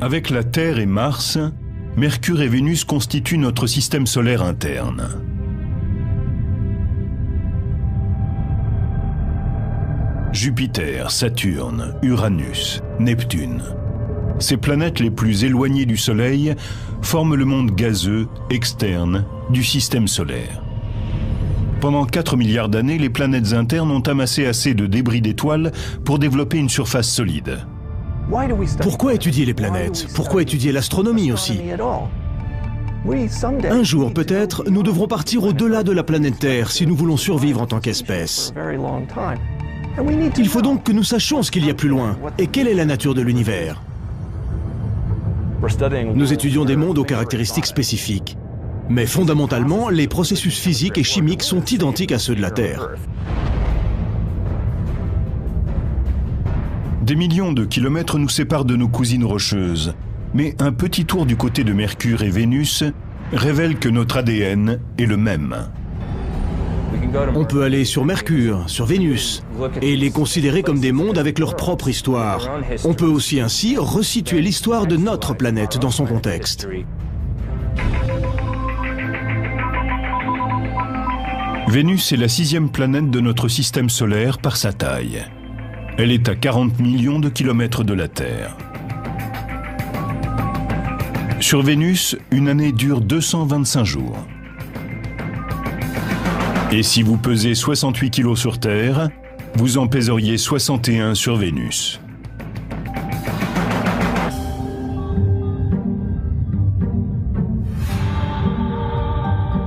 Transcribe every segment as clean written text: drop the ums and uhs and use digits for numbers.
Avec la Terre et Mars, Mercure et Vénus constituent notre système solaire interne. Jupiter, Saturne, Uranus, Neptune. Ces planètes les plus éloignées du Soleil forment le monde gazeux externe du système solaire. Pendant 4 milliards d'années, les planètes internes ont amassé assez de débris d'étoiles pour développer une surface solide. Pourquoi étudier les planètes? Pourquoi étudier l'astronomie aussi? Un jour, peut-être, nous devrons partir au-delà de la planète Terre si nous voulons survivre en tant qu'espèce. Il faut donc que nous sachions ce qu'il y a plus loin et quelle est la nature de l'univers. Nous étudions des mondes aux caractéristiques spécifiques. Mais fondamentalement, les processus physiques et chimiques sont identiques à ceux de la Terre. Des millions de kilomètres nous séparent de nos cousines rocheuses. Mais un petit tour du côté de Mercure et Vénus révèle que notre ADN est le même. On peut aller sur Mercure, sur Vénus, et les considérer comme des mondes avec leur propre histoire. On peut aussi ainsi resituer l'histoire de notre planète dans son contexte. Vénus est la 6e planète de notre système solaire par sa taille. Elle est à 40 millions de kilomètres de la Terre. Sur Vénus, une année dure 225 jours. Et si vous pesez 68 kilos sur Terre, vous en pèseriez 61 sur Vénus.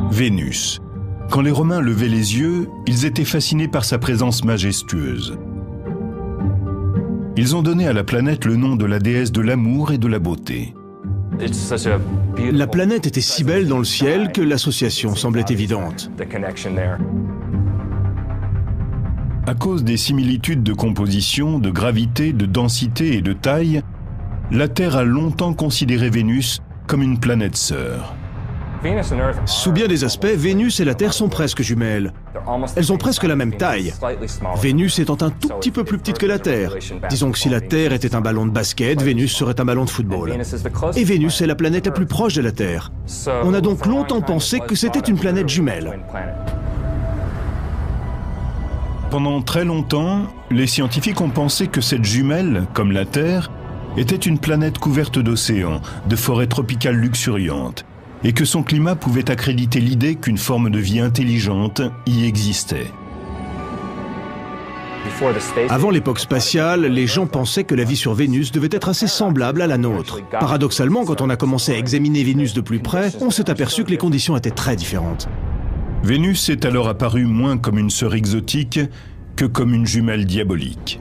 Vénus. Quand les Romains levaient les yeux, ils étaient fascinés par sa présence majestueuse. Ils ont donné à la planète le nom de la déesse de l'amour et de la beauté. La planète était si belle dans le ciel que l'association semblait évidente. À cause des similitudes de composition, de gravité, de densité et de taille, la Terre a longtemps considéré Vénus comme une planète sœur. Sous bien des aspects, Vénus et la Terre sont presque jumelles. Elles ont presque la même taille. Vénus étant un tout petit peu plus petite que la Terre. Disons que si la Terre était un ballon de basket, Vénus serait un ballon de football. Et Vénus est la planète la plus proche de la Terre. On a donc longtemps pensé que c'était une planète jumelle. Pendant très longtemps, les scientifiques ont pensé que cette jumelle, comme la Terre, était une planète couverte d'océans, de forêts tropicales luxuriantes, et que son climat pouvait accréditer l'idée qu'une forme de vie intelligente y existait. Avant l'époque spatiale, les gens pensaient que la vie sur Vénus devait être assez semblable à la nôtre. Paradoxalement, quand on a commencé à examiner Vénus de plus près, on s'est aperçu que les conditions étaient très différentes. Vénus est alors apparue moins comme une sœur exotique que comme une jumelle diabolique.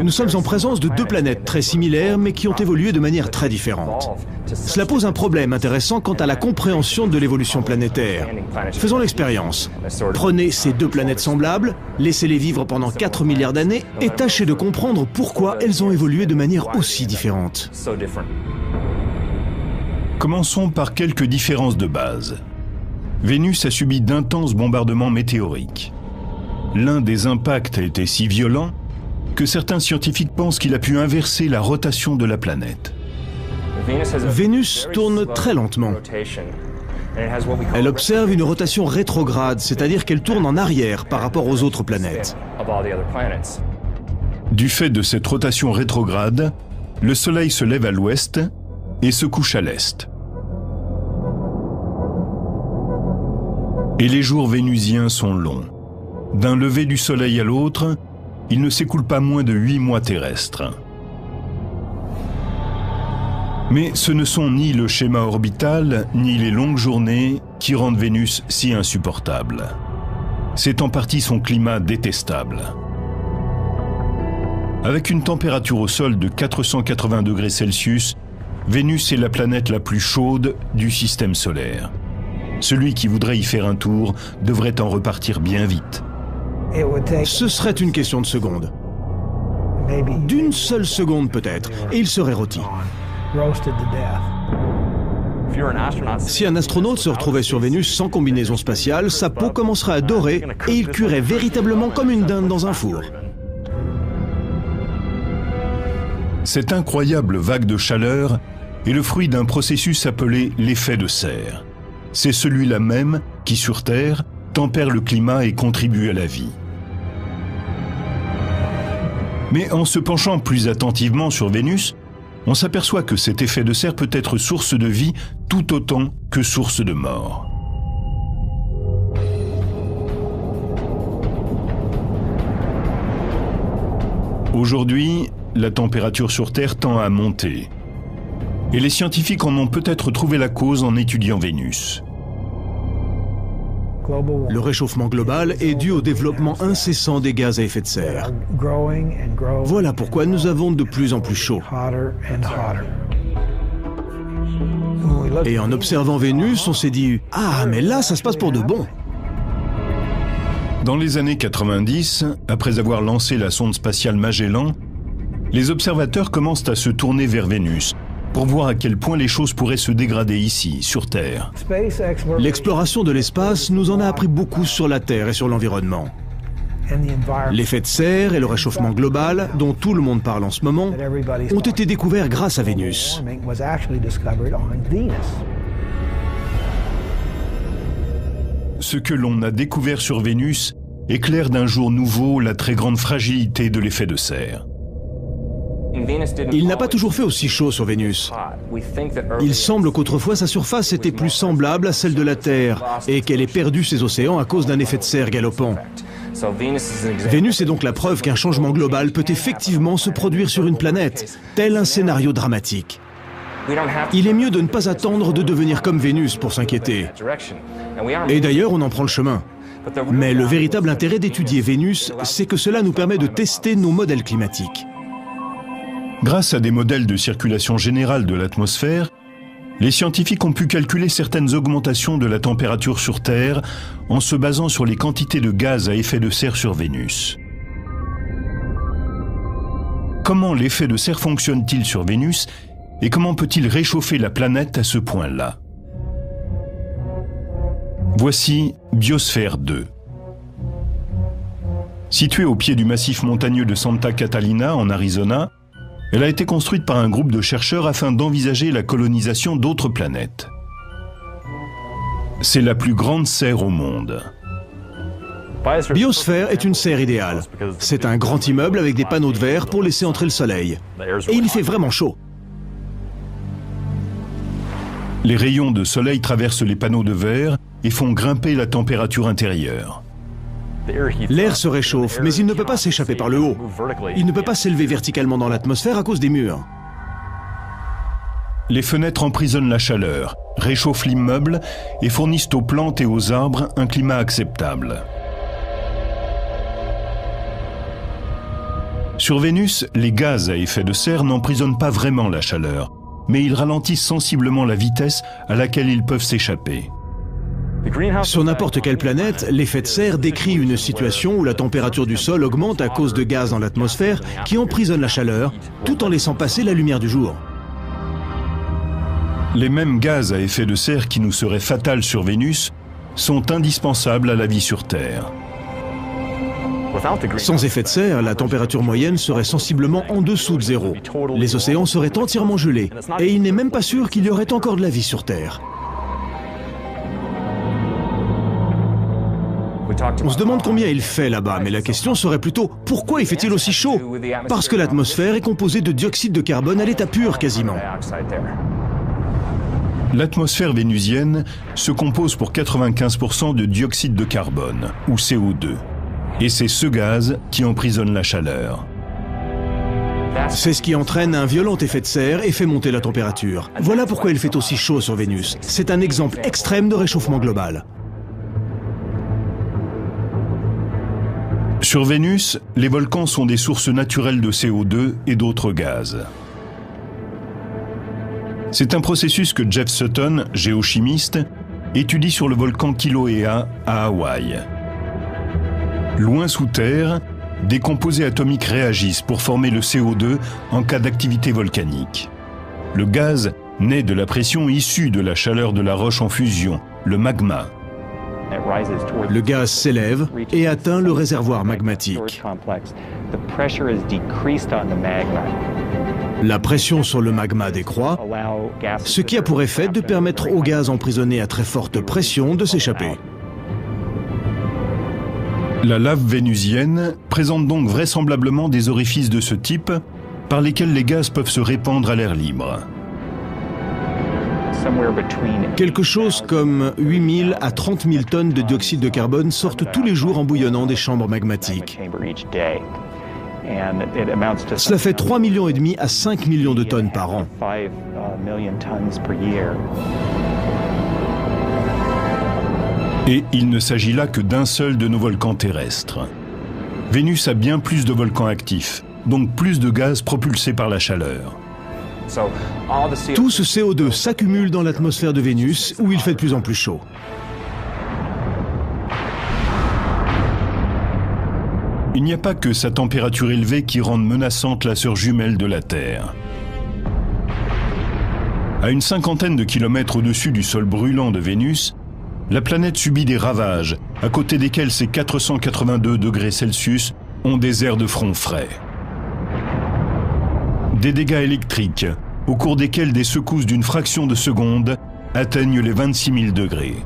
Nous sommes en présence de deux planètes très similaires mais qui ont évolué de manière très différente. Cela pose un problème intéressant quant à la compréhension de l'évolution planétaire. Faisons l'expérience. Prenez ces deux planètes semblables, laissez-les vivre pendant 4 milliards d'années et tâchez de comprendre pourquoi elles ont évolué de manière aussi différente. Commençons par quelques différences de base. Vénus a subi d'intenses bombardements météoriques. L'un des impacts a été si violent que certains scientifiques pensent qu'il a pu inverser la rotation de la planète. Vénus tourne très lentement. Elle observe une rotation rétrograde, c'est-à-dire qu'elle tourne en arrière par rapport aux autres planètes. Du fait de cette rotation rétrograde, le Soleil se lève à l'ouest et se couche à l'est. Et les jours vénusiens sont longs. D'un lever du Soleil à l'autre, il ne s'écoule pas moins de 8 mois terrestres. Mais ce ne sont ni le schéma orbital, ni les longues journées qui rendent Vénus si insupportable. C'est en partie son climat détestable. Avec une température au sol de 480 degrés Celsius, Vénus est la planète la plus chaude du système solaire. Celui qui voudrait y faire un tour devrait en repartir bien vite. Ce serait une question de seconde. D'une seule seconde peut-être, et il serait rôti. Si un astronaute se retrouvait sur Vénus sans combinaison spatiale, sa peau commencerait à dorer et il cuirait véritablement comme une dinde dans un four. Cette incroyable vague de chaleur est le fruit d'un processus appelé l'effet de serre. C'est celui-là même qui, sur Terre, tempère le climat et contribue à la vie. Mais en se penchant plus attentivement sur Vénus, on s'aperçoit que cet effet de serre peut être source de vie tout autant que source de mort. Aujourd'hui, la température sur Terre tend à monter. Et les scientifiques en ont peut-être trouvé la cause en étudiant Vénus. Le réchauffement global est dû au développement incessant des gaz à effet de serre. Voilà pourquoi nous avons de plus en plus chaud. Et en observant Vénus, on s'est dit « Ah, mais là, ça se passe pour de bon !» Dans les années 90, après avoir lancé la sonde spatiale Magellan, les observateurs commencent à se tourner vers Vénus pour voir à quel point les choses pourraient se dégrader ici, sur Terre. L'exploration de l'espace nous en a appris beaucoup sur la Terre et sur l'environnement. L'effet de serre et le réchauffement global, dont tout le monde parle en ce moment, ont été découverts grâce à Vénus. Ce que l'on a découvert sur Vénus éclaire d'un jour nouveau la très grande fragilité de l'effet de serre. Il n'a pas toujours fait aussi chaud sur Vénus. Il semble qu'autrefois sa surface était plus semblable à celle de la Terre et qu'elle ait perdu ses océans à cause d'un effet de serre galopant. Vénus est donc la preuve qu'un changement global peut effectivement se produire sur une planète, tel un scénario dramatique. Il est mieux de ne pas attendre de devenir comme Vénus pour s'inquiéter. Et d'ailleurs, on en prend le chemin. Mais le véritable intérêt d'étudier Vénus, c'est que cela nous permet de tester nos modèles climatiques. Grâce à des modèles de circulation générale de l'atmosphère, les scientifiques ont pu calculer certaines augmentations de la température sur Terre en se basant sur les quantités de gaz à effet de serre sur Vénus. Comment l'effet de serre fonctionne-t-il sur Vénus et comment peut-il réchauffer la planète à ce point-là? Voici Biosphère 2. Située au pied du massif montagneux de Santa Catalina, en Arizona, elle a été construite par un groupe de chercheurs afin d'envisager la colonisation d'autres planètes. C'est la plus grande serre au monde. Biosphère est une serre idéale. C'est un grand immeuble avec des panneaux de verre pour laisser entrer le soleil. Et il fait vraiment chaud. Les rayons de soleil traversent les panneaux de verre et font grimper la température intérieure. L'air se réchauffe, mais il ne peut pas s'échapper par le haut. Il ne peut pas s'élever verticalement dans l'atmosphère à cause des murs. Les fenêtres emprisonnent la chaleur, réchauffent l'immeuble et fournissent aux plantes et aux arbres un climat acceptable. Sur Vénus, les gaz à effet de serre n'emprisonnent pas vraiment la chaleur, mais ils ralentissent sensiblement la vitesse à laquelle ils peuvent s'échapper. Sur n'importe quelle planète, l'effet de serre décrit une situation où la température du sol augmente à cause de gaz dans l'atmosphère qui emprisonnent la chaleur, tout en laissant passer la lumière du jour. Les mêmes gaz à effet de serre qui nous seraient fatals sur Vénus sont indispensables à la vie sur Terre. Sans effet de serre, la température moyenne serait sensiblement en dessous de zéro. Les océans seraient entièrement gelés, et il n'est même pas sûr qu'il y aurait encore de la vie sur Terre. On se demande combien il fait là-bas, mais la question serait plutôt « Pourquoi il fait-il aussi chaud ?» Parce que l'atmosphère est composée de dioxyde de carbone à l'état pur quasiment. L'atmosphère vénusienne se compose pour 95% de dioxyde de carbone, ou CO2. Et c'est ce gaz qui emprisonne la chaleur. C'est ce qui entraîne un violent effet de serre et fait monter la température. Voilà pourquoi il fait aussi chaud sur Vénus. C'est un exemple extrême de réchauffement global. Sur Vénus, les volcans sont des sources naturelles de CO2 et d'autres gaz. C'est un processus que Jeff Sutton, géochimiste, étudie sur le volcan Kilauea à Hawaï. Loin sous terre, des composés atomiques réagissent pour former le CO2 en cas d'activité volcanique. Le gaz naît de la pression issue de la chaleur de la roche en fusion, le magma. Le gaz s'élève et atteint le réservoir magmatique. La pression sur le magma décroît, ce qui a pour effet de permettre au gaz emprisonné à très forte pression de s'échapper. La lave vénusienne présente donc vraisemblablement des orifices de ce type par lesquels les gaz peuvent se répandre à l'air libre. Quelque chose comme 8 000 à 30 000 tonnes de dioxyde de carbone sortent tous les jours en bouillonnant des chambres magmatiques. Cela fait 3,5 millions à 5 millions de tonnes par an. Et il ne s'agit là que d'un seul de nos volcans terrestres. Vénus a bien plus de volcans actifs, donc plus de gaz propulsés par la chaleur. Tout ce CO2 s'accumule dans l'atmosphère de Vénus, où il fait de plus en plus chaud. Il n'y a pas que sa température élevée qui rende menaçante la sœur jumelle de la Terre. À une cinquantaine de kilomètres au-dessus du sol brûlant de Vénus, la planète subit des ravages, à côté desquels ses 482 degrés Celsius ont des airs de front frais. Des dégâts électriques, au cours desquels des secousses d'une fraction de seconde atteignent les 26 000 degrés.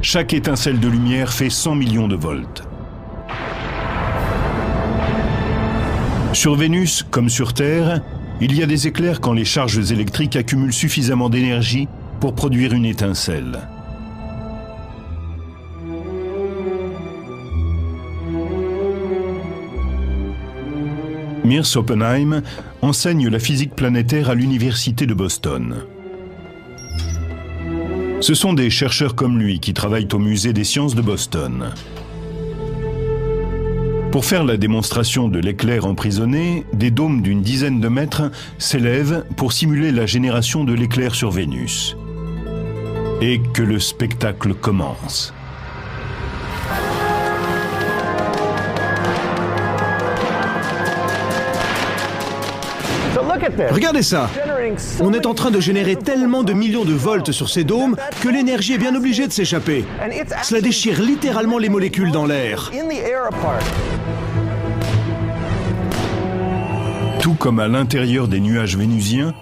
Chaque étincelle de lumière fait 100 millions de volts. Sur Vénus, comme sur Terre, il y a des éclairs quand les charges électriques accumulent suffisamment d'énergie pour produire une étincelle. Mears Oppenheim enseigne la physique planétaire à l'université de Boston. Ce sont des chercheurs comme lui qui travaillent au musée des sciences de Boston. Pour faire la démonstration de l'éclair emprisonné, des dômes d'une dizaine de mètres s'élèvent pour simuler la génération de l'éclair sur Vénus. Et que le spectacle commence. Regardez ça! On est en train de générer tellement de millions de volts sur ces dômes que l'énergie est bien obligée de s'échapper. Cela déchire littéralement les molécules dans l'air. Tout comme à l'intérieur des nuages vénusiens,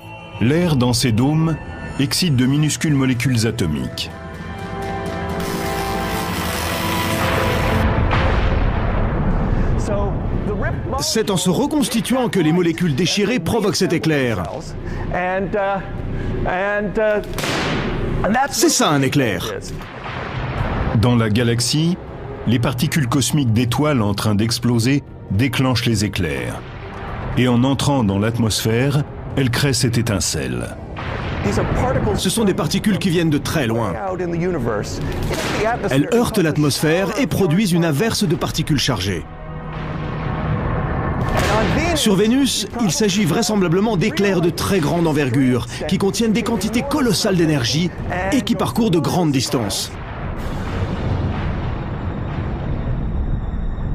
l'air dans ces dômes excite de minuscules molécules atomiques. C'est en se reconstituant que les molécules déchirées provoquent cet éclair. C'est ça un éclair. Dans la galaxie, les particules cosmiques d'étoiles en train d'exploser déclenchent les éclairs. Et en entrant dans l'atmosphère, elles créent cette étincelle. Ce sont des particules qui viennent de très loin. Elles heurtent l'atmosphère et produisent une averse de particules chargées. Sur Vénus, il s'agit vraisemblablement d'éclairs de très grande envergure, qui contiennent des quantités colossales d'énergie et qui parcourent de grandes distances.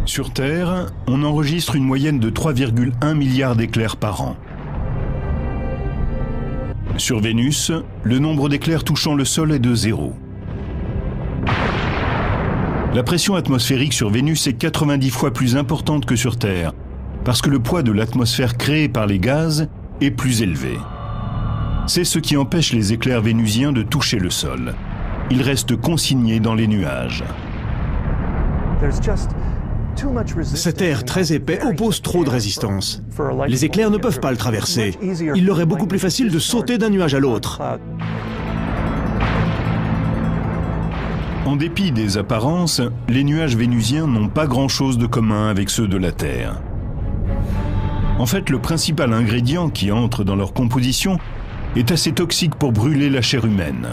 Sur Terre, on enregistre une moyenne de 3,1 milliards d'éclairs par an. Sur Vénus, le nombre d'éclairs touchant le sol est de 0. La pression atmosphérique sur Vénus est 90 fois plus importante que sur Terre, parce que le poids de l'atmosphère créée par les gaz est plus élevé. C'est ce qui empêche les éclairs vénusiens de toucher le sol. Ils restent consignés dans les nuages. Cet air très épais oppose trop de résistance. Les éclairs ne peuvent pas le traverser. Il leur est beaucoup plus facile de sauter d'un nuage à l'autre. En dépit des apparences, les nuages vénusiens n'ont pas grand-chose de commun avec ceux de la Terre. En fait, le principal ingrédient qui entre dans leur composition est assez toxique pour brûler la chair humaine.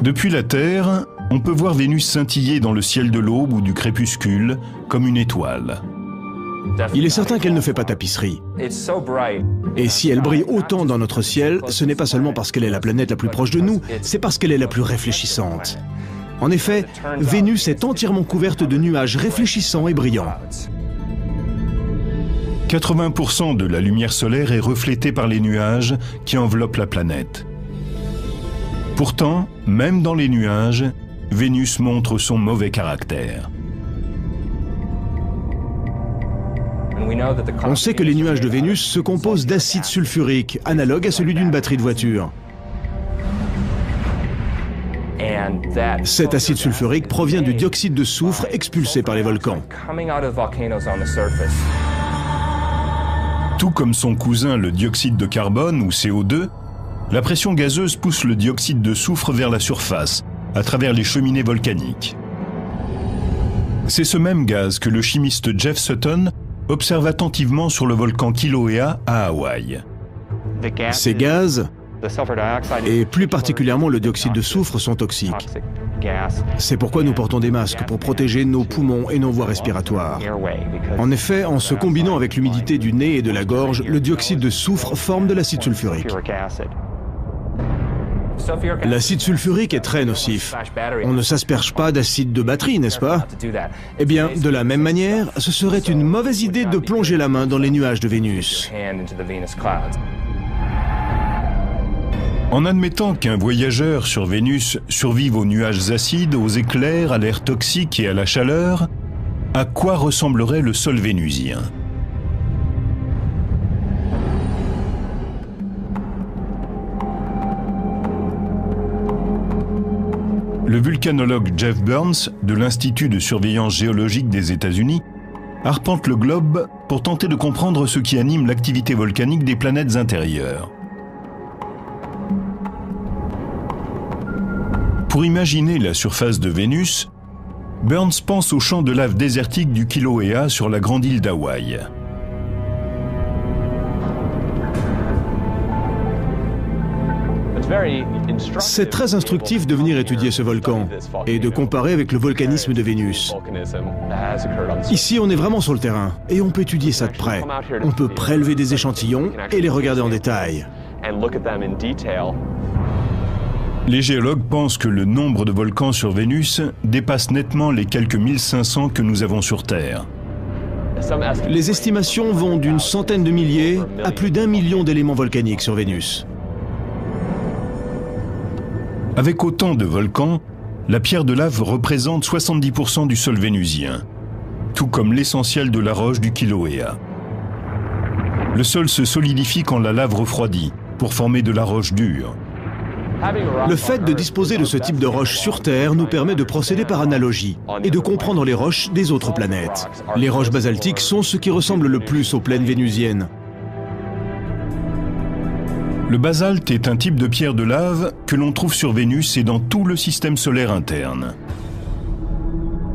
Depuis la Terre, on peut voir Vénus scintiller dans le ciel de l'aube ou du crépuscule comme une étoile. Il est certain qu'elle ne fait pas tapisserie. Et si elle brille autant dans notre ciel, ce n'est pas seulement parce qu'elle est la planète la plus proche de nous, c'est parce qu'elle est la plus réfléchissante. En effet, Vénus est entièrement couverte de nuages réfléchissants et brillants. 80% de la lumière solaire est reflétée par les nuages qui enveloppent la planète. Pourtant, même dans les nuages, Vénus montre son mauvais caractère. On sait que les nuages de Vénus se composent d'acide sulfurique, analogue à celui d'une batterie de voiture. Cet acide sulfurique provient du dioxyde de soufre expulsé par les volcans. Tout comme son cousin le dioxyde de carbone ou CO2, la pression gazeuse pousse le dioxyde de soufre vers la surface, à travers les cheminées volcaniques. C'est ce même gaz que le chimiste Jeff Sutton observe attentivement sur le volcan Kilauea à Hawaï. Ces gaz, et plus particulièrement le dioxyde de soufre, sont toxiques. C'est pourquoi nous portons des masques pour protéger nos poumons et nos voies respiratoires. En effet, en se combinant avec l'humidité du nez et de la gorge, le dioxyde de soufre forme de l'acide sulfurique. L'acide sulfurique est très nocif. On ne s'asperge pas d'acide de batterie, n'est-ce pas? Eh bien, de la même manière, ce serait une mauvaise idée de plonger la main dans les nuages de Vénus. En admettant qu'un voyageur sur Vénus survive aux nuages acides, aux éclairs, à l'air toxique et à la chaleur, à quoi ressemblerait le sol vénusien? Le vulcanologue Jeff Burns, de l'Institut de surveillance géologique des États-Unis, arpente le globe pour tenter de comprendre ce qui anime l'activité volcanique des planètes intérieures. Pour imaginer la surface de Vénus, Burns pense au champ de lave désertique du Kilauea sur la grande île d'Hawaï. C'est très instructif de venir étudier ce volcan et de comparer avec le volcanisme de Vénus. Ici, on est vraiment sur le terrain et on peut étudier ça de près. On peut prélever des échantillons et les regarder en détail. Les géologues pensent que le nombre de volcans sur Vénus dépasse nettement les quelques 1500 que nous avons sur Terre. Les estimations vont d'une centaine de milliers à plus d'1 million d'éléments volcaniques sur Vénus. Avec autant de volcans, la pierre de lave représente 70% du sol vénusien, tout comme l'essentiel de la roche du Kilauea. Le sol se solidifie quand la lave refroidit, pour former de la roche dure. Le fait de disposer de ce type de roche sur Terre nous permet de procéder par analogie et de comprendre les roches des autres planètes. Les roches basaltiques sont ce qui ressemble le plus aux plaines vénusiennes. Le basalte est un type de pierre de lave que l'on trouve sur Vénus et dans tout le système solaire interne.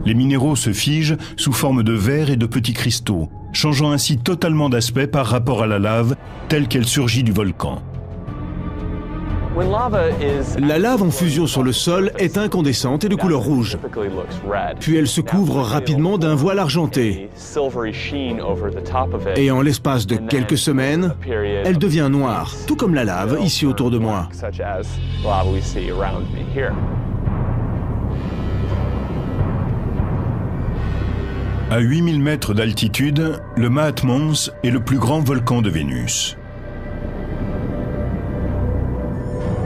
Les minéraux se figent sous forme de verre et de petits cristaux, changeant ainsi totalement d'aspect par rapport à la lave telle qu'elle surgit du volcan. La lave en fusion sur le sol est incandescente et de couleur rouge. Puis elle se couvre rapidement d'un voile argenté. Et en l'espace de quelques semaines, elle devient noire, tout comme la lave ici autour de moi. À 8000 mètres d'altitude, le Maat Mons est le plus grand volcan de Vénus.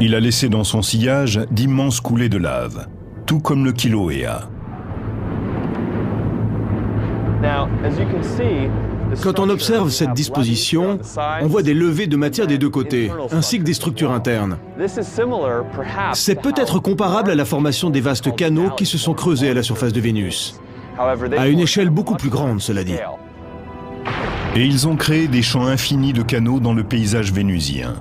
Il a laissé dans son sillage d'immenses coulées de lave, tout comme le Kilauea. Quand on observe cette disposition, on voit des levées de matière des deux côtés, ainsi que des structures internes. C'est peut-être comparable à la formation des vastes canaux qui se sont creusés à la surface de Vénus. À une échelle beaucoup plus grande, cela dit. Et ils ont créé des champs infinis de canaux dans le paysage vénusien.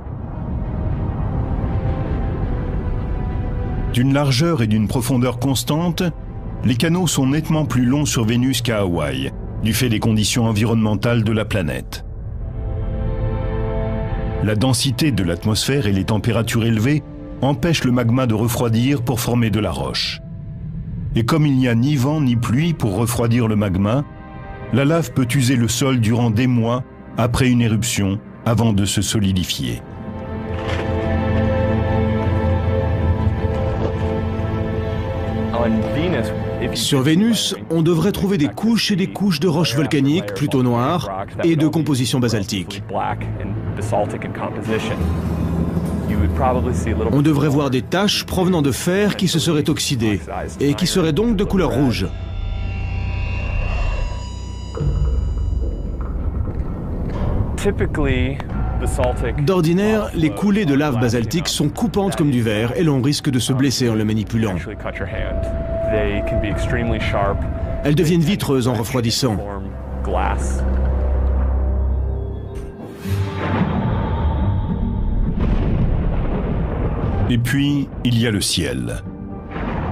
D'une largeur et d'une profondeur constantes, les canaux sont nettement plus longs sur Vénus qu'à Hawaï, du fait des conditions environnementales de la planète. La densité de l'atmosphère et les températures élevées empêchent le magma de refroidir pour former de la roche. Et comme il n'y a ni vent ni pluie pour refroidir le magma, la lave peut user le sol durant des mois après une éruption avant de se solidifier. On Venus, Sur Vénus, on devrait trouver des couches et des couches de roches volcaniques plutôt noires et de composition basaltique. On devrait voir des taches provenant de fer qui se seraient oxydées et qui seraient donc de couleur rouge. D'ordinaire, les coulées de lave basaltique sont coupantes comme du verre et l'on risque de se blesser en le manipulant. Elles deviennent vitreuses en refroidissant. Et puis, il y a le ciel.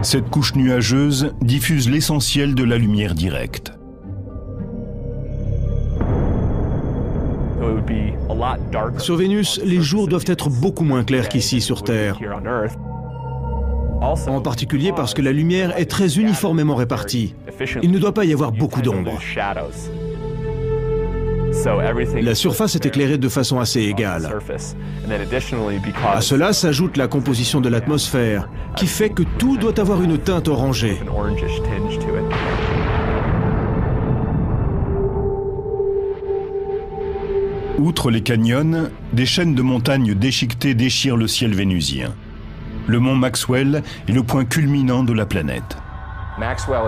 Cette couche nuageuse diffuse l'essentiel de la lumière directe. Sur Vénus, les jours doivent être beaucoup moins clairs qu'ici sur Terre. En particulier parce que la lumière est très uniformément répartie. Il ne doit pas y avoir beaucoup d'ombre. La surface est éclairée de façon assez égale. À cela s'ajoute la composition de l'atmosphère, qui fait que tout doit avoir une teinte orangée. Outre les canyons, des chaînes de montagnes déchiquetées déchirent le ciel vénusien. Le mont Maxwell est le point culminant de la planète.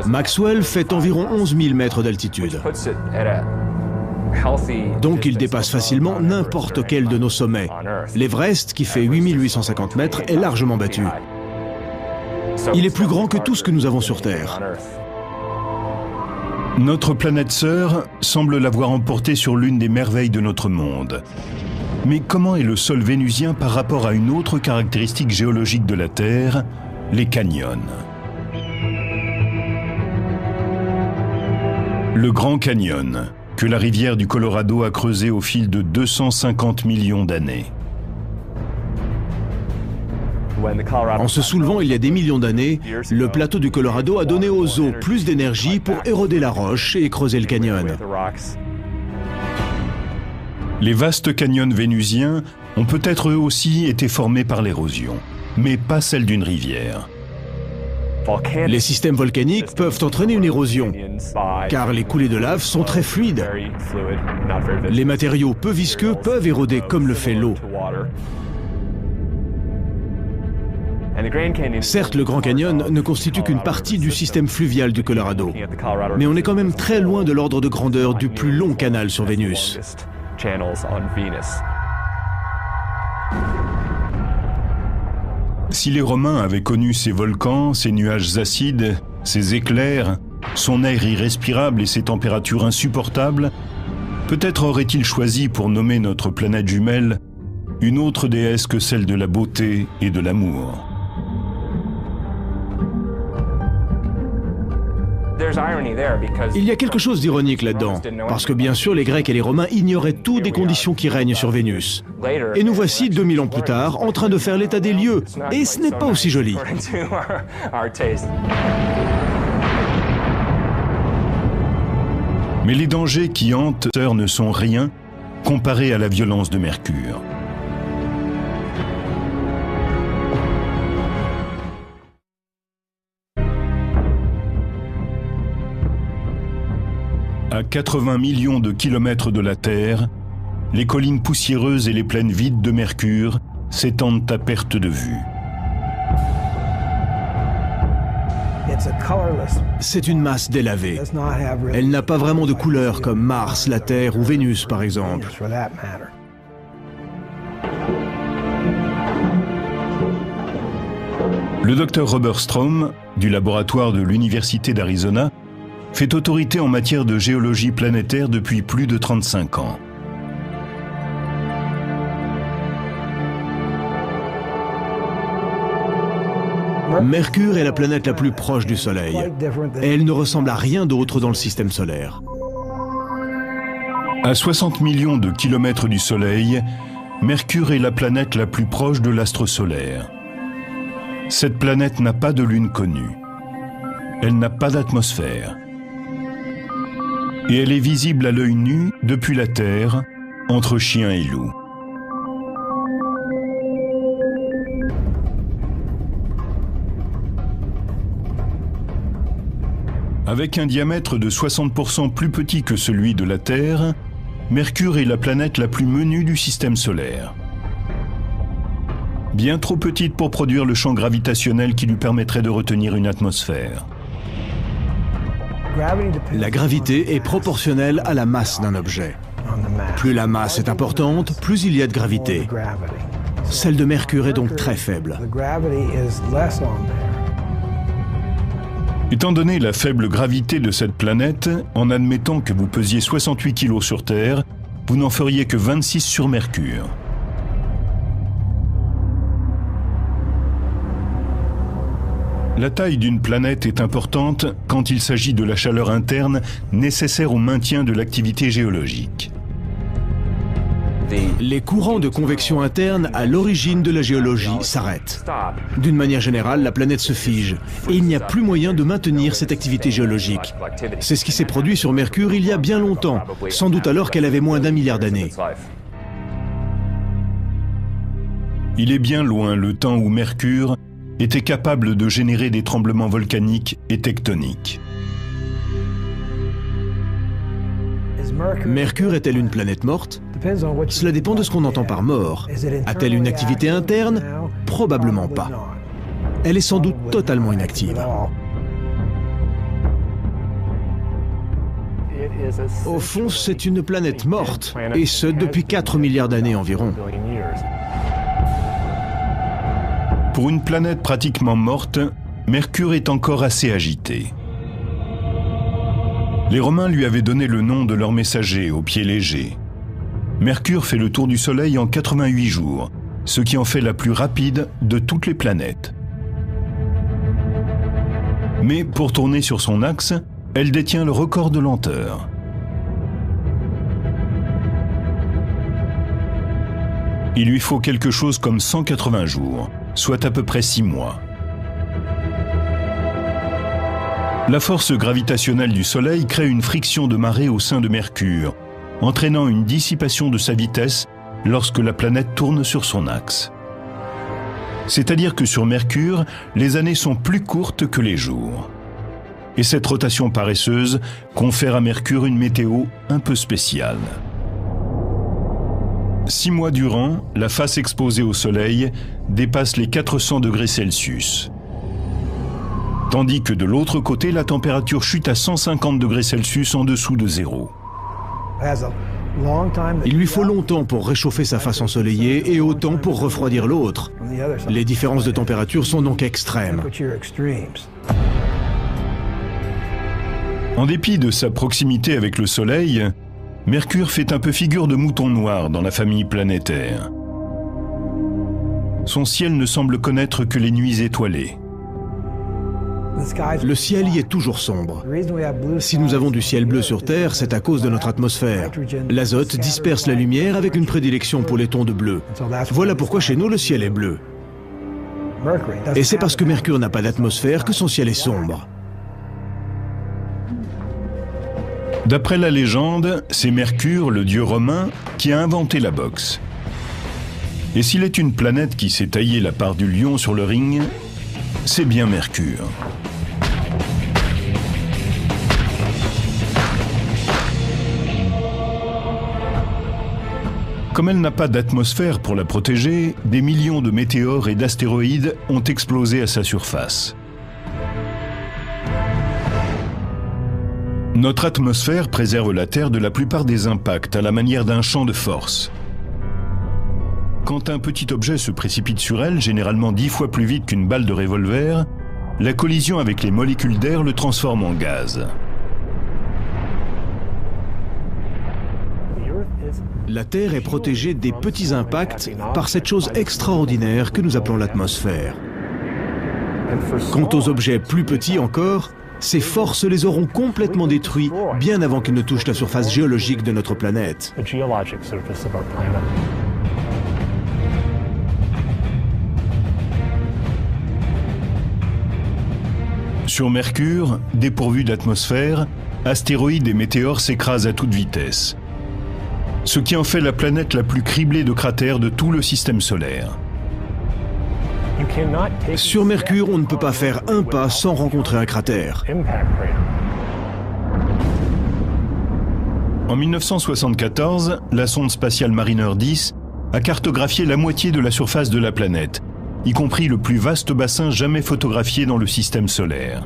Maxwell fait environ 11 000 mètres d'altitude. Donc il dépasse facilement n'importe quel de nos sommets. L'Everest, qui fait 8 850 mètres, est largement battu. Il est plus grand que tout ce que nous avons sur Terre. Notre planète sœur semble l'avoir emporté sur l'une des merveilles de notre monde. Mais comment est le sol vénusien par rapport à une autre caractéristique géologique de la Terre, les canyons? Le Grand Canyon, que la rivière du Colorado a creusé au fil de 250 millions d'années. En se soulevant il y a des millions d'années, le plateau du Colorado a donné aux eaux plus d'énergie pour éroder la roche et creuser le canyon. Les vastes canyons vénusiens ont peut-être eux aussi été formés par l'érosion, mais pas celle d'une rivière. Les systèmes volcaniques peuvent entraîner une érosion, car les coulées de lave sont très fluides. Les matériaux peu visqueux peuvent éroder comme le fait l'eau. Certes, le Grand Canyon ne constitue qu'une partie du système fluvial du Colorado, mais on est quand même très loin de l'ordre de grandeur du plus long canal sur Vénus. Si les Romains avaient connu ces volcans, ces nuages acides, ces éclairs, son air irrespirable et ses températures insupportables, peut-être auraient-ils choisi pour nommer notre planète jumelle une autre déesse que celle de la beauté et de l'amour. Il y a quelque chose d'ironique là-dedans, parce que bien sûr les Grecs et les Romains ignoraient tout des conditions qui règnent sur Vénus. Et nous voici 2000 ans plus tard en train de faire l'état des lieux, et ce n'est pas aussi joli. Mais les dangers qui hantent Terre ne sont rien comparés à la violence de Mercure. À 80 millions de kilomètres de la Terre, les collines poussiéreuses et les plaines vides de Mercure s'étendent à perte de vue. C'est une masse délavée. Elle n'a pas vraiment de couleur comme Mars, la Terre ou Vénus par exemple. Le docteur Robert Strom, du laboratoire de l'Université d'Arizona, fait autorité en matière de géologie planétaire depuis plus de 35 ans. Mercure est la planète la plus proche du Soleil, et elle ne ressemble à rien d'autre dans le système solaire. À 60 millions de kilomètres du Soleil, Mercure est la planète la plus proche de l'astre solaire. Cette planète n'a pas de lune connue. Elle n'a pas d'atmosphère. Et elle est visible à l'œil nu depuis la Terre, entre chien et loup. Avec un diamètre de 60% plus petit que celui de la Terre, Mercure est la planète la plus menue du système solaire. Bien trop petite pour produire le champ gravitationnel qui lui permettrait de retenir une atmosphère. La gravité est proportionnelle à la masse d'un objet. Plus la masse est importante, plus il y a de gravité. Celle de Mercure est donc très faible. Étant donné la faible gravité de cette planète, en admettant que vous pesiez 68 kg sur Terre, vous n'en feriez que 26 sur Mercure. La taille d'une planète est importante quand il s'agit de la chaleur interne nécessaire au maintien de l'activité géologique. Les courants de convection interne à l'origine de la géologie s'arrêtent. D'une manière générale, la planète se fige et il n'y a plus moyen de maintenir cette activité géologique. C'est ce qui s'est produit sur Mercure il y a bien longtemps, sans doute alors qu'elle avait moins d'1 milliard d'années. Il est bien loin le temps où Mercure était capable de générer des tremblements volcaniques et tectoniques. Mercure est-elle une planète morte? Cela dépend de ce qu'on entend par mort. A-t-elle une activité interne? Probablement pas. Elle est sans doute totalement inactive. Au fond, c'est une planète morte, et ce depuis 4 milliards d'années environ. Pour une planète pratiquement morte, Mercure est encore assez agité. Les Romains lui avaient donné le nom de leur messager au pied léger. Mercure fait le tour du Soleil en 88 jours, ce qui en fait la plus rapide de toutes les planètes. Mais pour tourner sur son axe, elle détient le record de lenteur. Il lui faut quelque chose comme 180 jours, soit à peu près 6 mois. La force gravitationnelle du Soleil crée une friction de marée au sein de Mercure, entraînant une dissipation de sa vitesse lorsque la planète tourne sur son axe. C'est-à-dire que sur Mercure, les années sont plus courtes que les jours. Et cette rotation paresseuse confère à Mercure une météo un peu spéciale. 6 mois durant, la face exposée au Soleil dépasse les 400 degrés Celsius. Tandis que de l'autre côté, la température chute à 150 degrés Celsius en dessous de zéro. Il lui faut longtemps pour réchauffer sa face ensoleillée et autant pour refroidir l'autre. Les différences de température sont donc extrêmes. En dépit de sa proximité avec le Soleil, Mercure fait un peu figure de mouton noir dans la famille planétaire. Son ciel ne semble connaître que les nuits étoilées. Le ciel y est toujours sombre. Si nous avons du ciel bleu sur Terre, c'est à cause de notre atmosphère. L'azote disperse la lumière avec une prédilection pour les tons de bleu. Voilà pourquoi chez nous le ciel est bleu. Et c'est parce que Mercure n'a pas d'atmosphère que son ciel est sombre. D'après la légende, c'est Mercure, le dieu romain, qui a inventé la boxe. Et s'il est une planète qui s'est taillé la part du lion sur le ring, c'est bien Mercure. Comme elle n'a pas d'atmosphère pour la protéger, des millions de météores et d'astéroïdes ont explosé à sa surface. Notre atmosphère préserve la Terre de la plupart des impacts à la manière d'un champ de force. Quand un petit objet se précipite sur elle, généralement 10 fois plus vite qu'une balle de revolver, la collision avec les molécules d'air le transforme en gaz. La Terre est protégée des petits impacts par cette chose extraordinaire que nous appelons l'atmosphère. Quant aux objets plus petits encore, ces forces les auront complètement détruits bien avant qu'ils ne touchent la surface géologique de notre planète. Sur Mercure, dépourvu d'atmosphère, astéroïdes et météores s'écrasent à toute vitesse, ce qui en fait la planète la plus criblée de cratères de tout le système solaire. Sur Mercure, on ne peut pas faire un pas sans rencontrer un cratère. En 1974, la sonde spatiale Mariner 10 a cartographié la moitié de la surface de la planète, y compris le plus vaste bassin jamais photographié dans le système solaire.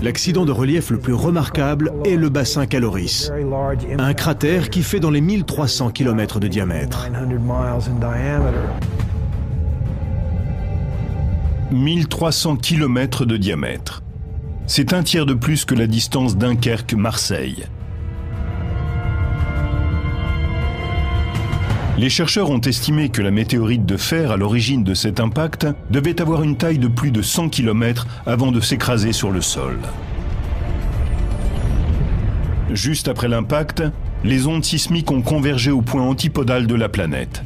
L'accident de relief le plus remarquable est le bassin Caloris, un cratère qui fait dans les 1300 km de diamètre. 1300 km de diamètre. C'est un tiers de plus que la distance Dunkerque-Marseille. Les chercheurs ont estimé que la météorite de fer à l'origine de cet impact devait avoir une taille de plus de 100 km avant de s'écraser sur le sol. Juste après l'impact, les ondes sismiques ont convergé au point antipodal de la planète.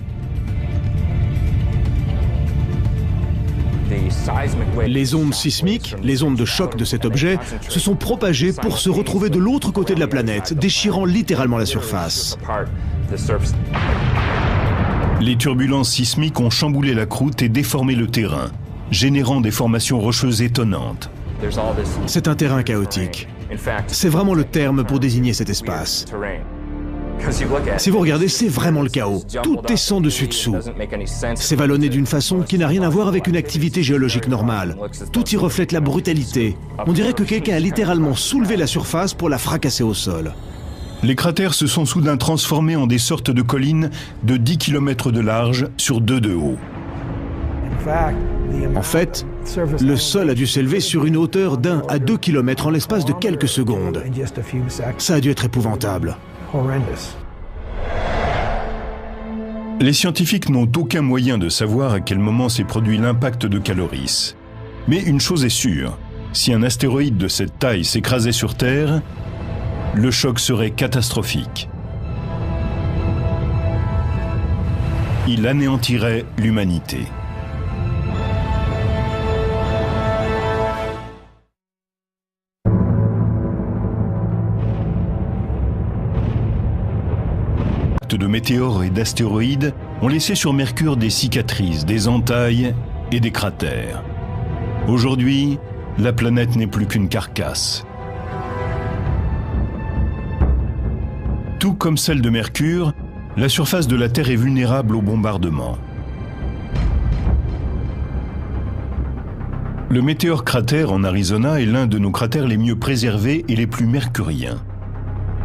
Les ondes sismiques, les ondes de choc de cet objet, se sont propagées pour se retrouver de l'autre côté de la planète, déchirant littéralement la surface. Les turbulences sismiques ont chamboulé la croûte et déformé le terrain, générant des formations rocheuses étonnantes. C'est un terrain chaotique. C'est vraiment le terme pour désigner cet espace. Si vous regardez, c'est vraiment le chaos. Tout est sans dessus-dessous. C'est vallonné d'une façon qui n'a rien à voir avec une activité géologique normale. Tout y reflète la brutalité. On dirait que quelqu'un a littéralement soulevé la surface pour la fracasser au sol. Les cratères se sont soudain transformés en des sortes de collines de 10 km de large sur 2 de haut. En fait, le sol a dû s'élever sur une hauteur d'1 à 2 km en l'espace de quelques secondes. Ça a dû être épouvantable. Les scientifiques n'ont aucun moyen de savoir à quel moment s'est produit l'impact de Caloris. Mais une chose est sûre, si un astéroïde de cette taille s'écrasait sur Terre, le choc serait catastrophique. Il anéantirait l'humanité. De météores et d'astéroïdes ont laissé sur Mercure des cicatrices, des entailles et des cratères. Aujourd'hui, la planète n'est plus qu'une carcasse. Tout comme celle de Mercure, la surface de la Terre est vulnérable aux bombardements. Le météore cratère en Arizona est l'un de nos cratères les mieux préservés et les plus mercuriens.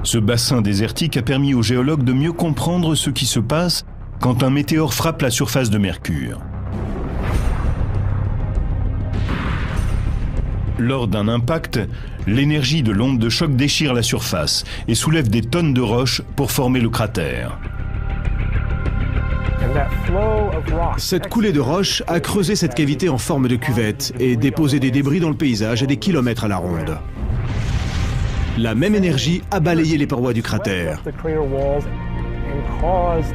Ce bassin désertique a permis aux géologues de mieux comprendre ce qui se passe quand un météore frappe la surface de Mercure. Lors d'un impact, l'énergie de l'onde de choc déchire la surface et soulève des tonnes de roches pour former le cratère. Cette coulée de roches a creusé cette cavité en forme de cuvette et déposé des débris dans le paysage à des kilomètres à la ronde. La même énergie a balayé les parois du cratère.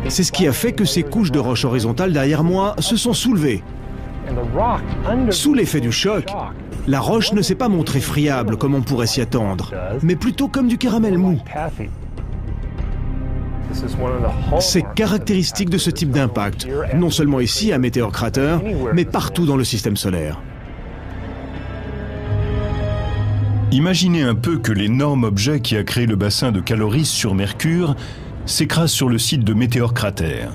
C'est ce qui a fait que ces couches de roches horizontales derrière moi se sont soulevées. Sous l'effet du choc, la roche ne s'est pas montrée friable comme on pourrait s'y attendre, mais plutôt comme du caramel mou. C'est caractéristique de ce type d'impact, non seulement ici à Meteor Crater, mais partout dans le système solaire. Imaginez un peu que l'énorme objet qui a créé le bassin de Caloris sur Mercure s'écrase sur le site de Meteor Crater.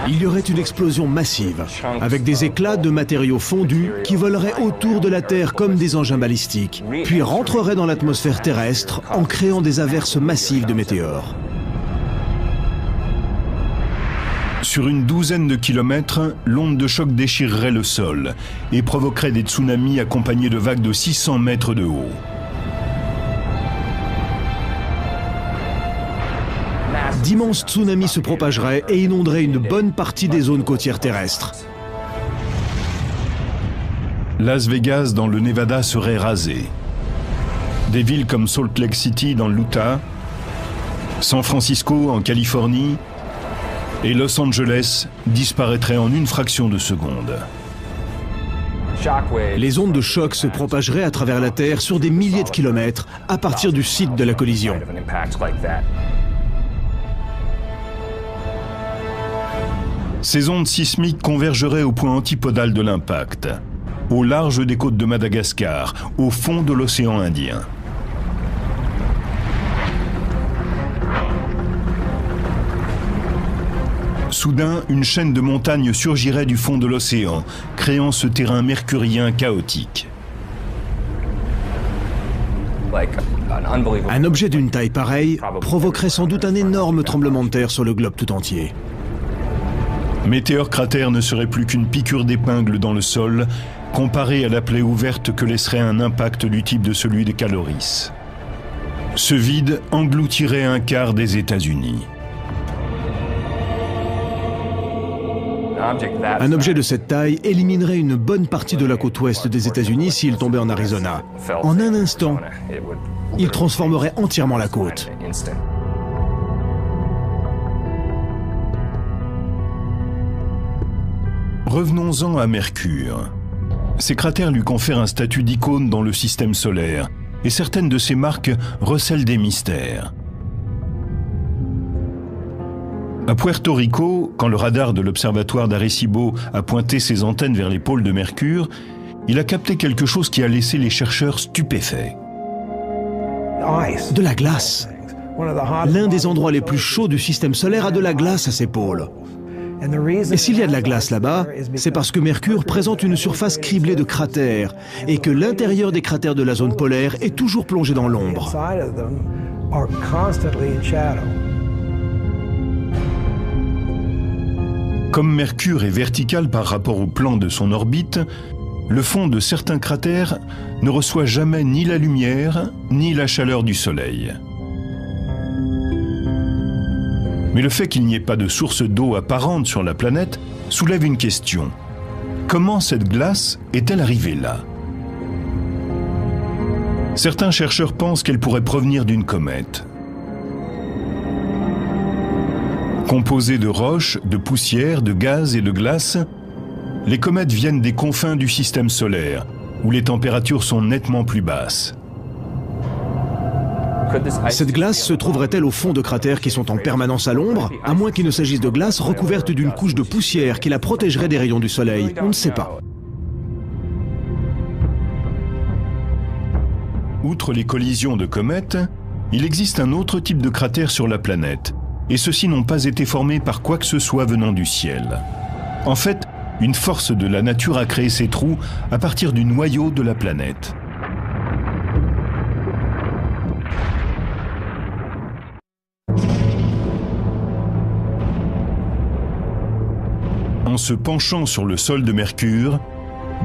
Il y aurait une explosion massive, avec des éclats de matériaux fondus qui voleraient autour de la Terre comme des engins balistiques, puis rentreraient dans l'atmosphère terrestre en créant des averses massives de météores. Sur une douzaine de kilomètres, l'onde de choc déchirerait le sol et provoquerait des tsunamis accompagnés de vagues de 600 mètres de haut. D'immenses tsunamis se propageraient et inonderaient une bonne partie des zones côtières terrestres. Las Vegas dans le Nevada serait rasé. Des villes comme Salt Lake City dans l'Utah, San Francisco en Californie et Los Angeles disparaîtraient en une fraction de seconde. Les ondes de choc se propageraient à travers la Terre sur des milliers de kilomètres à partir du site de la collision. Ces ondes sismiques convergeraient au point antipodal de l'impact. au large des côtes de Madagascar, au fond de l'océan Indien. Soudain, une chaîne de montagnes surgirait du fond de l'océan, créant ce terrain mercurien chaotique. Un objet d'une taille pareille provoquerait sans doute un énorme tremblement de terre sur le globe tout entier. Météor Cratère ne serait plus qu'une piqûre d'épingle dans le sol, comparée à la plaie ouverte que laisserait un impact du type de celui de Caloris. Ce vide engloutirait un quart des États-Unis. Un objet de cette taille éliminerait une bonne partie de la côte ouest des États-Unis s'il tombait en Arizona. En un instant, il transformerait entièrement la côte. Revenons-en à Mercure. Ces cratères lui confèrent un statut d'icône dans le système solaire, et certaines de ces marques recèlent des mystères. À Puerto Rico, quand le radar de l'observatoire d'Arecibo a pointé ses antennes vers les pôles de Mercure, il a capté quelque chose qui a laissé les chercheurs stupéfaits. De la glace. L'un des endroits les plus chauds du système solaire a de la glace à ses pôles. Et s'il y a de la glace là-bas, c'est parce que Mercure présente une surface criblée de cratères et que l'intérieur des cratères de la zone polaire est toujours plongé dans l'ombre. Comme Mercure est vertical par rapport au plan de son orbite, le fond de certains cratères ne reçoit jamais ni la lumière ni la chaleur du Soleil. Mais le fait qu'il n'y ait pas de source d'eau apparente sur la planète soulève une question. Comment cette glace est-elle arrivée là? Certains chercheurs pensent qu'elle pourrait provenir d'une comète. Composées de roches, de poussière, de gaz et de glace, les comètes viennent des confins du système solaire, où les températures sont nettement plus basses. Cette glace se trouverait-elle au fond de cratères qui sont en permanence à l'ombre, à moins qu'il ne s'agisse de glace recouverte d'une couche de poussière qui la protégerait des rayons du soleil? On ne sait pas. Outre les collisions de comètes, il existe un autre type de cratère sur la planète, et ceux-ci n'ont pas été formés par quoi que ce soit venant du ciel. En fait, une force de la nature a créé ces trous à partir du noyau de la planète. En se penchant sur le sol de Mercure,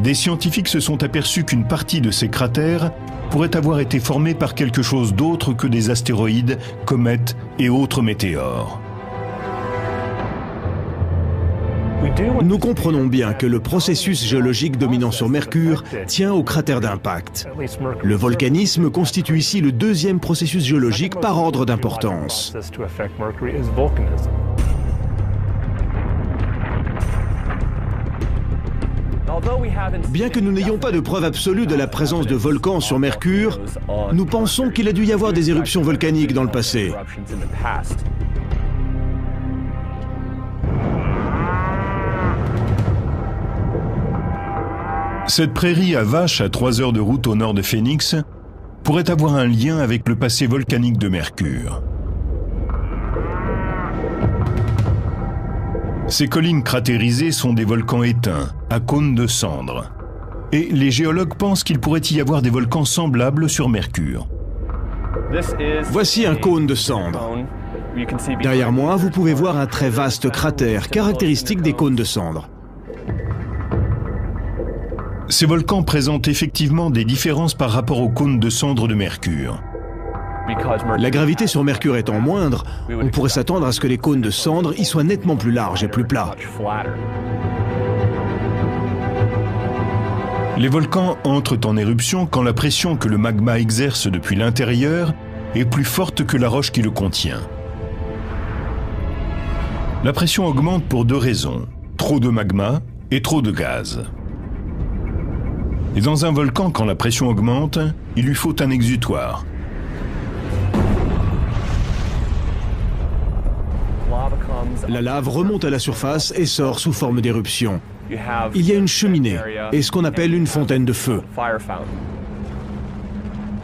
des scientifiques se sont aperçus qu'une partie de ces cratères pourrait avoir été formée par quelque chose d'autre que des astéroïdes, comètes et autres météores. Nous comprenons bien que le processus géologique dominant sur Mercure tient aux cratères d'impact. Le volcanisme constitue ici le deuxième processus géologique par ordre d'importance. Bien que nous n'ayons pas de preuve absolue de la présence de volcans sur Mercure, nous pensons qu'il a dû y avoir des éruptions volcaniques dans le passé. Cette prairie à vaches à 3 heures de route au nord de Phoenix pourrait avoir un lien avec le passé volcanique de Mercure. Ces collines cratérisées sont des volcans éteints, à cônes de cendres. Et les géologues pensent qu'il pourrait y avoir des volcans semblables sur Mercure. Voici un cône de cendres. Derrière moi, vous pouvez voir un très vaste cratère, caractéristique des cônes de cendres. Ces volcans présentent effectivement des différences par rapport aux cônes de cendres de Mercure. La gravité sur Mercure étant moindre, on pourrait s'attendre à ce que les cônes de cendres y soient nettement plus larges et plus plats. Les volcans entrent en éruption quand la pression que le magma exerce depuis l'intérieur est plus forte que la roche qui le contient. La pression augmente pour 2 raisons, trop de magma et trop de gaz. Et dans un volcan, quand la pression augmente, il lui faut un exutoire. La lave remonte à la surface et sort sous forme d'éruption. il y a une cheminée et ce qu'on appelle une fontaine de feu.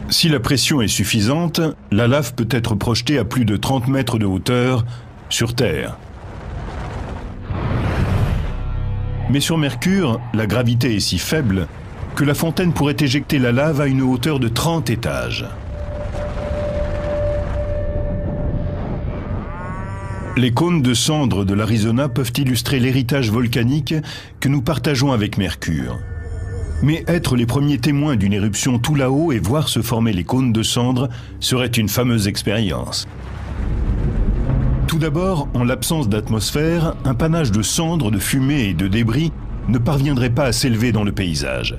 Si la pression est suffisante, la lave peut être projetée à plus de 30 mètres de hauteur sur Terre. Mais sur Mercure, la gravité est si faible que la fontaine pourrait éjecter la lave à une hauteur de 30 étages. Les cônes de cendres de l'Arizona peuvent illustrer l'héritage volcanique que nous partageons avec Mercure. Mais être les premiers témoins d'une éruption tout là-haut et voir se former les cônes de cendres serait une fameuse expérience. Tout d'abord, en l'absence d'atmosphère, un panache de cendres, de fumée et de débris ne parviendrait pas à s'élever dans le paysage.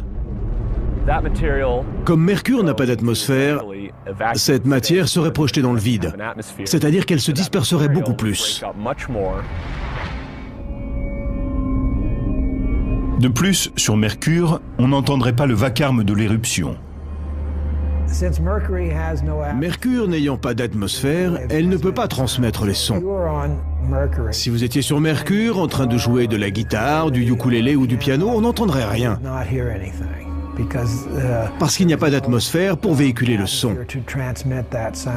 Comme Mercure n'a pas d'atmosphère, cette matière serait projetée dans le vide, c'est-à-dire qu'elle se disperserait beaucoup plus. De plus, sur Mercure, on n'entendrait pas le vacarme de l'éruption. Mercure n'ayant pas d'atmosphère, elle ne peut pas transmettre les sons. Si vous étiez sur Mercure en train de jouer de la guitare, du ukulélé ou du piano, on n'entendrait rien. Parce qu'il n'y a pas d'atmosphère pour véhiculer le son.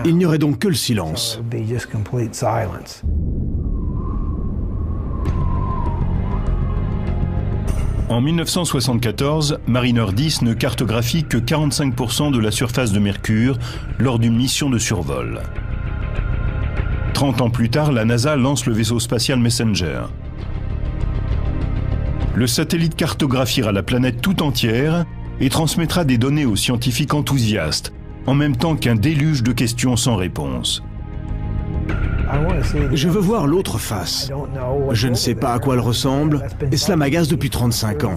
Il n'y aurait donc que le silence. En 1974, Mariner 10 ne cartographie que 45% de la surface de Mercure lors d'une mission de survol. 30 ans plus tard, la NASA lance le vaisseau spatial Messenger. Le satellite cartographiera la planète tout entière et transmettra des données aux scientifiques enthousiastes, en même temps qu'un déluge de questions sans réponse. Je veux voir l'autre face. Je ne sais pas à quoi elle ressemble, et cela m'agace depuis 35 ans.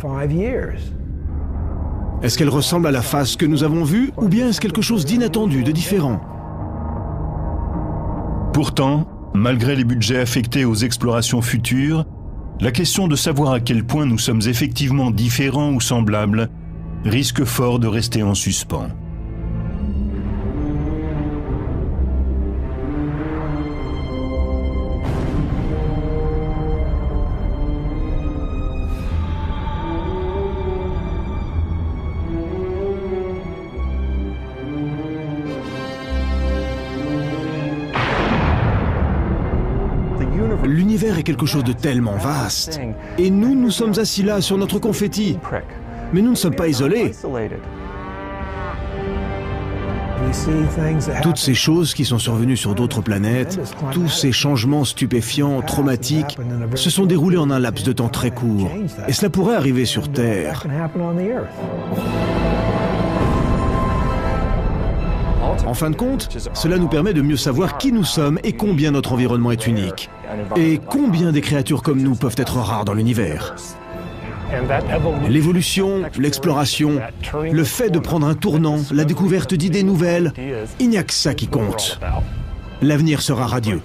Est-ce qu'elle ressemble à la face que nous avons vue, ou bien est-ce quelque chose d'inattendu, de différent? Pourtant, malgré les budgets affectés aux explorations futures, la question de savoir à quel point nous sommes effectivement différents ou semblables risque fort de rester en suspens. L'univers est quelque chose de tellement vaste. Et nous sommes assis là sur notre confetti. Mais nous ne sommes pas isolés. Toutes ces choses qui sont survenues sur d'autres planètes, tous ces changements stupéfiants, traumatiques, se sont déroulés en un laps de temps très court. Et cela pourrait arriver sur Terre. En fin de compte, cela nous permet de mieux savoir qui nous sommes et combien notre environnement est unique. Et combien des créatures comme nous peuvent être rares dans l'univers. L'évolution, l'exploration, le fait de prendre un tournant, la découverte d'idées nouvelles, il n'y a que ça qui compte. L'avenir sera radieux.